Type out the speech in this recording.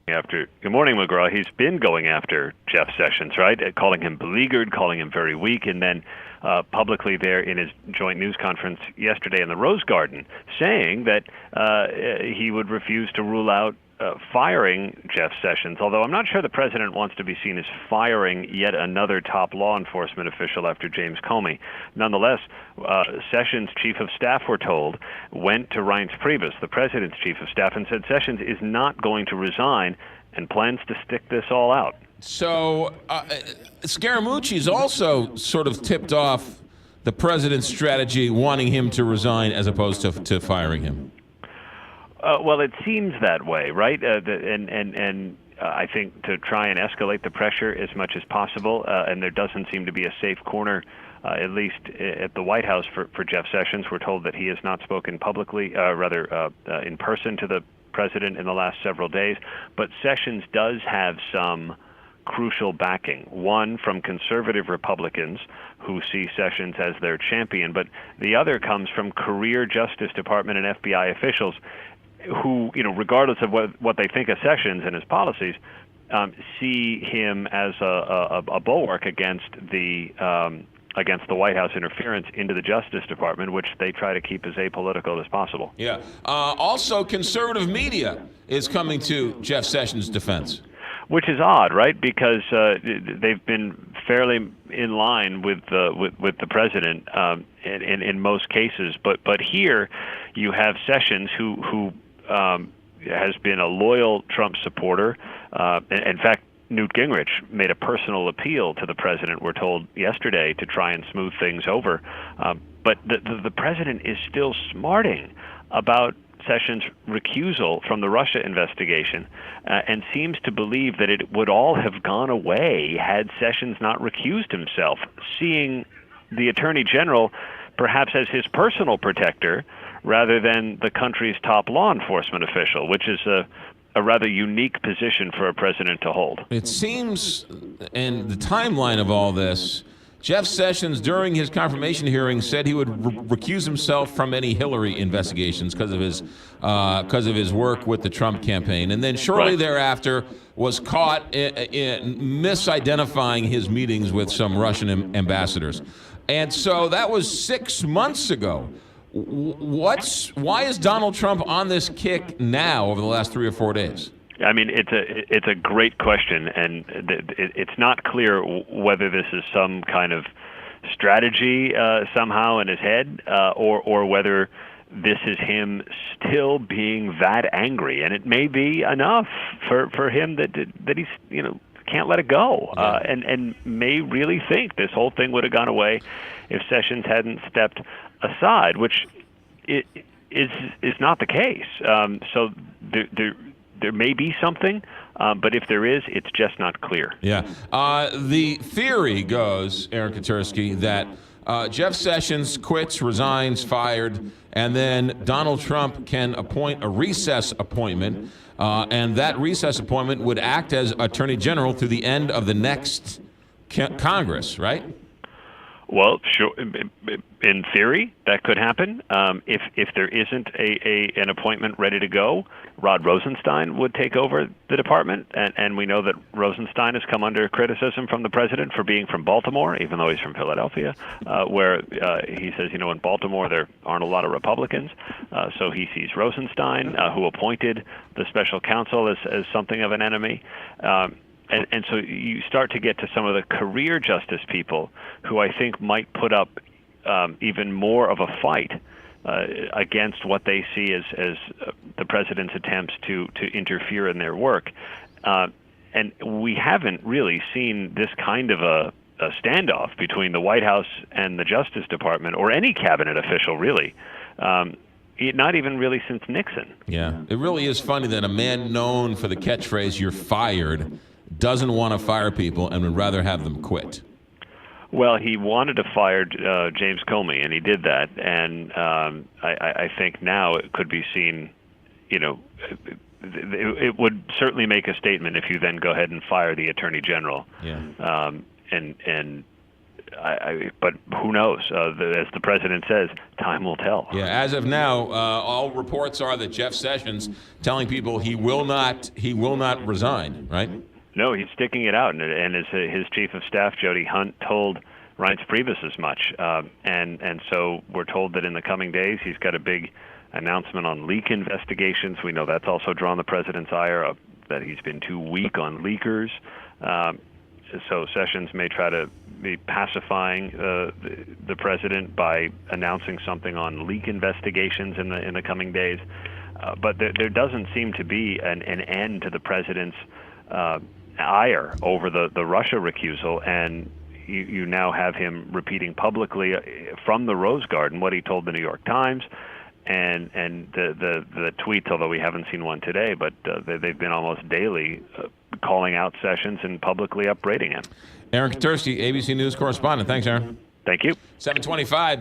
Good morning, McGraw. He's been going after Jeff Sessions, right? Calling him beleaguered, calling him very weak, and then publicly there in his joint news conference yesterday in the Rose Garden, saying that he would refuse to rule out firing Jeff Sessions, although I'm not sure the president wants to be seen as firing yet another top law enforcement official after James Comey. Nonetheless, Sessions' chief of staff, we're told, went to Reince Priebus, the president's chief of staff, and said Sessions is not going to resign and plans to stick this all out. So Scaramucci's also sort of tipped off the president's strategy, wanting him to resign as opposed to firing him. Well, it seems that way, right? And I think to try and escalate the pressure as much as possible, and there doesn't seem to be a safe corner, at least at the White House, for Jeff Sessions. We're told that he has not spoken publicly, in person to the president in the last several days. But Sessions does have some crucial backing, one from conservative Republicans who see Sessions as their champion, but the other comes from career Justice Department and FBI officials who, regardless of what they think of Sessions and his policies, see him as a bulwark against the White House interference into the Justice Department, which they try to keep as apolitical as possible. Yeah. Also, conservative media is coming to Jeff Sessions' defense. Which is odd, right? Because they've been fairly in line with the president in most cases, but here you have Sessions who has been a loyal Trump supporter. In fact, Newt Gingrich made a personal appeal to the president, we're told yesterday, to try and smooth things over. But the president is still smarting about Sessions' recusal from the Russia investigation and seems to believe that it would all have gone away had Sessions not recused himself, seeing the Attorney General perhaps as his personal protector rather than the country's top law enforcement official, which is a rather unique position for a president to hold. It seems, in the timeline of all this, Jeff Sessions, during his confirmation hearing, said he would recuse himself from any Hillary investigations because of his work with the Trump campaign, and then shortly thereafter was caught in misidentifying his meetings with some Russian ambassadors. And so that was 6 months ago. Why is Donald Trump on this kick now over the last 3 or 4 days? I mean, it's a great question, and it's not clear whether this is some kind of strategy somehow in his head, or whether this is him still being that angry, and it may be enough for him that he's can't let it go, and may really think this whole thing would have gone away if Sessions hadn't stepped aside, which is not the case. So there may be something, but if there is, it's just not clear. Yeah. The theory goes, Aaron Katersky, that Jeff Sessions quits, resigns, fired, and then Donald Trump can appoint a recess appointment, and that recess appointment would act as Attorney General through the end of the next Congress, right? Well, sure. In theory, that could happen. If there isn't an appointment ready to go, Rod Rosenstein would take over the department, and we know that Rosenstein has come under criticism from the president for being from Baltimore, even though he's from Philadelphia, where he says, in Baltimore there aren't a lot of Republicans, so he sees Rosenstein, who appointed the special counsel, as something of an enemy. And so you start to get to some of the career justice people who I think might put up even more of a fight against what they see as the president's attempts to interfere in their work. And we haven't really seen this kind of a standoff between the White House and the Justice Department, or any cabinet official, really. Not even really since Nixon. Yeah, it really is funny that a man known for the catchphrase, "You're fired," doesn't want to fire people and would rather have them quit. Well, he wanted to fire James Comey, and he did that. And I think now it could be seen, it would certainly make a statement if you then go ahead and fire the Attorney General. Yeah. And but who knows? As the president says, time will tell. Yeah, as of now, all reports are that Jeff Sessions telling people he will not resign, right? No, he's sticking it out, and his chief of staff, Jody Hunt, told Reince Priebus as much. And so we're told that in the coming days he's got a big announcement on leak investigations. We know that's also drawn the president's ire, that he's been too weak on leakers. So Sessions may try to be pacifying the president by announcing something on leak investigations in the coming days. But there doesn't seem to be an end to the president's ire over the Russia recusal, and you now have him repeating publicly from the Rose Garden what he told the New York Times, and the tweets, although we haven't seen one today, but they've been almost daily calling out Sessions and publicly upbraiding him. Aaron Katersky, ABC News correspondent. Thanks, Aaron. Thank you. 7:25.